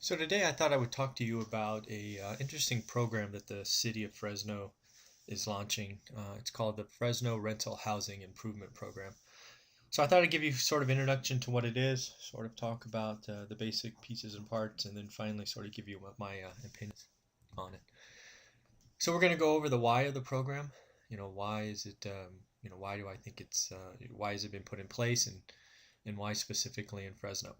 So today I thought I would talk to you about a interesting program that the city of Fresno is launching. It's called the Fresno Rental Housing Improvement Program. So I thought I'd give you sort of introduction to what it is, sort of talk about the basic pieces and parts, and then finally sort of give you my opinions on it. So we're going to go over the why of the program. Why is it? Why do I think why has it been put in place, and why specifically in Fresno?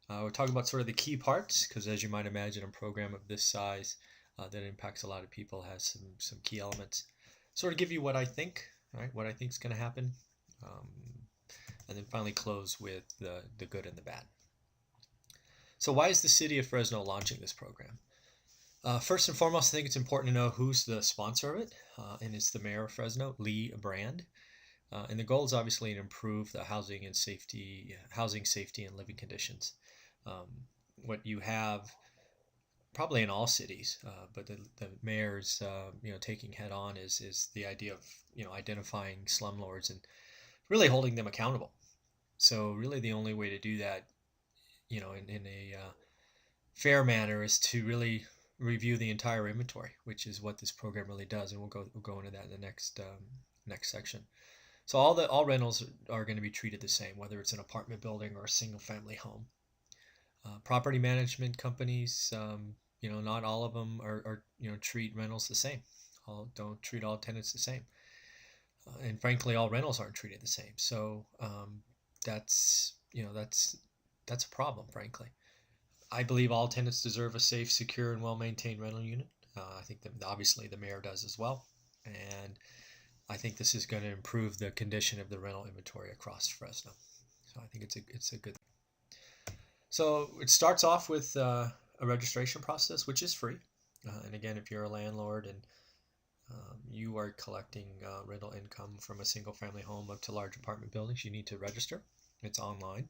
We'll talk about sort of the key parts because, as you might imagine, a program of this size that impacts a lot of people has some key elements. Sort of give you what I think, right? What I think is going to happen, um, and then finally close with the good and the bad. So, why is the city of Fresno launching this program? First and foremost, I think it's important to know who's the sponsor of it, and it's the mayor of Fresno, Lee Brand. And the goal is obviously to improve the housing safety, and living conditions. Um, what you have probably in all cities, but the mayor's taking head on is the idea of identifying slumlords and really holding them accountable. So really the only way to do that, in a fair manner, is to really review the entire inventory, which is what this program really does, and we'll go into that in the next section. So all rentals are going to be treated the same, whether it's an apartment building or a single family home. Property management companies, not all of them are treat rentals the same. Don't treat all tenants the same, and frankly, all rentals aren't treated the same. So that's that's a problem, frankly. I believe all tenants deserve a safe, secure, and well-maintained rental unit. I think that obviously the mayor does as well, and I think this is going to improve the condition of the rental inventory across Fresno. So I think it's a good. So it starts off with a registration process, which is free. And again, if you're a landlord and you are collecting rental income from a single family home up to large apartment buildings, you need to register. It's online.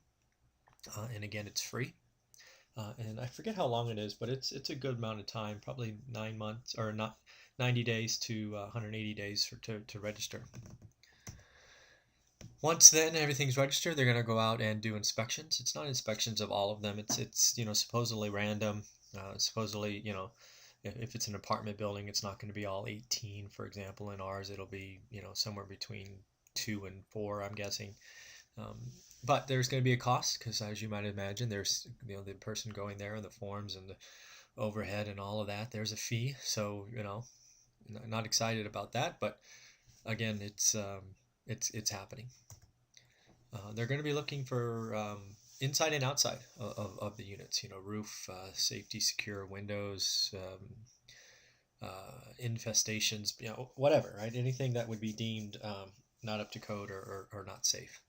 And again, it's free. And I forget how long it is, but it's a good amount of time, probably 9 months or not 90 days to 180 days to register. Once then everything's registered, they're going to go out and do inspections. It's not inspections of all of them. It's supposedly random. Supposedly, if it's an apartment building, it's not going to be all 18, for example. In ours, it'll be somewhere between 2 and 4, I'm guessing. Um, but there's going to be a cost because, as you might imagine, there's the person going there and the forms and the overhead and all of that. There's a fee, so not excited about that. But again, it's happening. They're going to be looking for inside and outside of the units. Roof, safety, secure windows, infestations, whatever, right? Anything that would be deemed not up to code or not safe.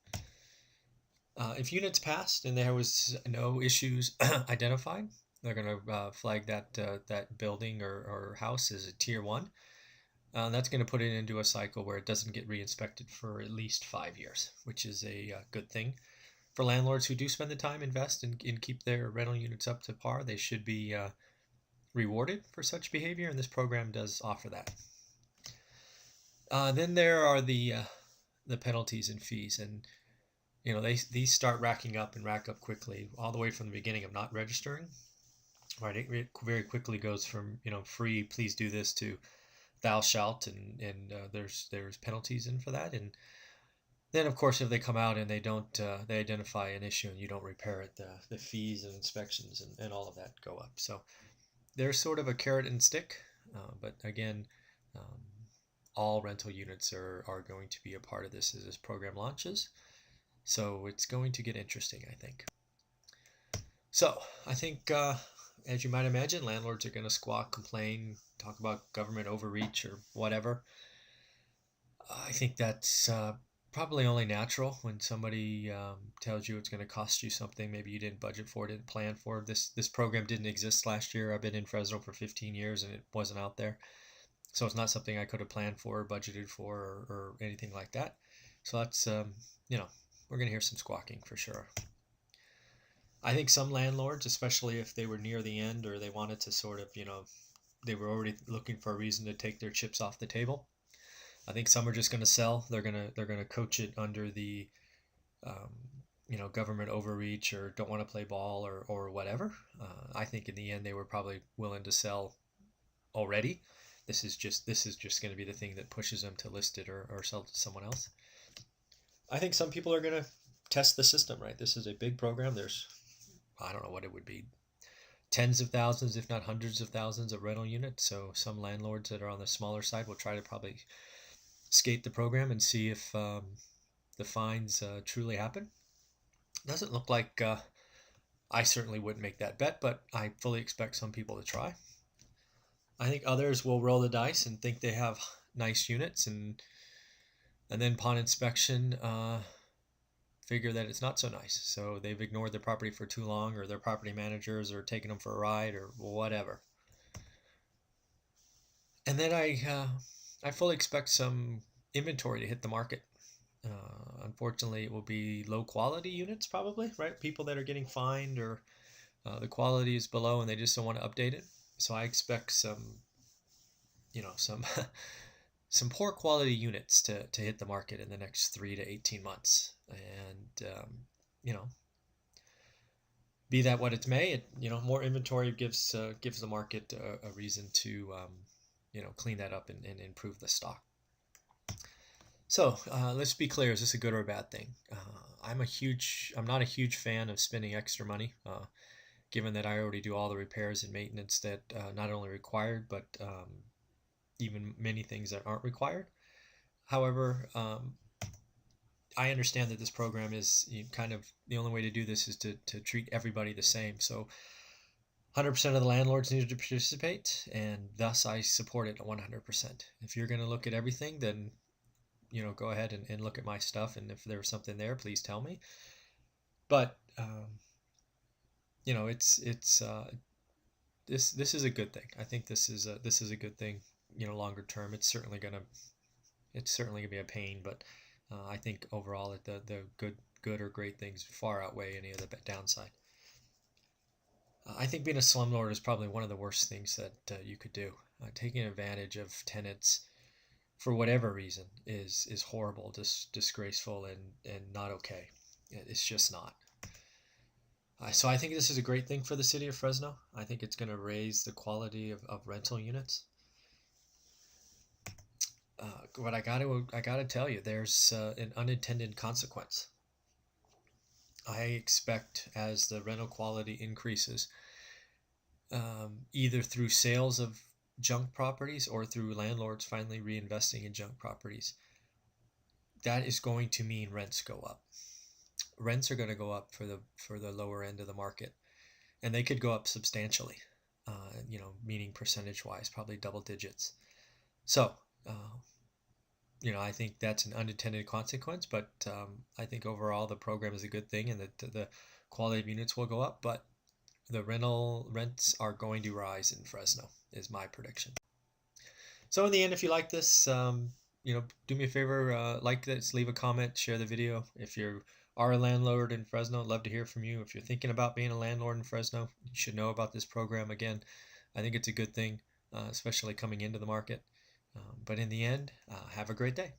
If units passed and there was no issues identified, they're going to flag that building or house as a tier 1. That's going to put it into a cycle where it doesn't get re-inspected for at least 5 years, which is a good thing. For landlords who do spend the time, invest, and keep their rental units up to par, they should be rewarded for such behavior, and this program does offer that. Then there are the penalties and fees, and these start racking up and rack up quickly, all the way from the beginning of not registering. Right, it very quickly goes from free, please do this, to thou shalt, and there's penalties in for that. And then of course if they come out and they don't they identify an issue and you don't repair it, the fees and inspections and all of that go up. So there's sort of a carrot and stick, but again, all rental units are going to be a part of this as this program launches. So it's going to get interesting, I think. So I think as you might imagine, landlords are going to squawk, complain, talk about government overreach or whatever. I think that's probably only natural when somebody tells you it's going to cost you something. Maybe you didn't budget for it, didn't plan for it. This program didn't exist last year. I've been in Fresno for 15 years and it wasn't out there. So it's not something I could have planned for or budgeted for or anything like that. So that's, we're going to hear some squawking for sure. I think some landlords, especially if they were near the end or they wanted to sort of, they were already looking for a reason to take their chips off the table. I think some are just going to sell. They're going to coach it under the, government overreach or don't want to play ball or whatever. I think in the end they were probably willing to sell already. This is just going to be the thing that pushes them to list it or sell to someone else. I think some people are going to test the system, right? This is a big program. There's, I don't know what it would be, tens of thousands, if not hundreds of thousands of rental units. So some landlords that are on the smaller side will try to probably skate the program and see if the fines truly happen. Doesn't look like I certainly wouldn't make that bet, but I fully expect some people to try. I think others will roll the dice and think they have nice units, and then upon inspection figure that it's not so nice. So they've ignored their property for too long, or their property managers are taking them for a ride or whatever. And then I fully expect some inventory to hit the market. Unfortunately, it will be low quality units probably, right? People that are getting fined, or the quality is below and they just don't want to update it. So I expect some some poor quality units to hit the market in the next 3 to 18 months. And be that what it may, more inventory gives the market a reason to clean that up and improve the stock. So let's be clear: is this a good or a bad thing? I'm not a huge fan of spending extra money, given that I already do all the repairs and maintenance that not only required, but even many things that aren't required. However, I understand that this program is kind of the only way to do this is to treat everybody the same. So 100% of the landlords need to participate, and thus I support it 100%. If you're going to look at everything, then go ahead and look at my stuff, and if there's something there, please tell me. But this is a good thing. I think this is a good thing. Longer term, it's certainly gonna be a pain, but I think overall the good or great things far outweigh any of the downside. I think being a slumlord is probably one of the worst things that you could do. Taking advantage of tenants for whatever reason is horrible, disgraceful, and not okay. It's just not. So I think this is a great thing for the city of Fresno. I think it's going to raise the quality of rental units. But I gotta tell you, there's an unintended consequence. I expect as the rental quality increases, either through sales of junk properties or through landlords finally reinvesting in junk properties, that is going to mean rents go up. Rents are going to go up for the lower end of the market, and they could go up substantially, meaning percentage wise, probably double digits. So I think that's an unintended consequence, but I think overall the program is a good thing, and that the quality of units will go up, but the rental rents are going to rise in Fresno, is my prediction. So in the end, if you like this, do me a favor, like this, leave a comment, share the video. If you are a landlord in Fresno, I'd love to hear from you. If you're thinking about being a landlord in Fresno, you should know about this program. Again, I think it's a good thing, especially coming into the market. But in the end, have a great day.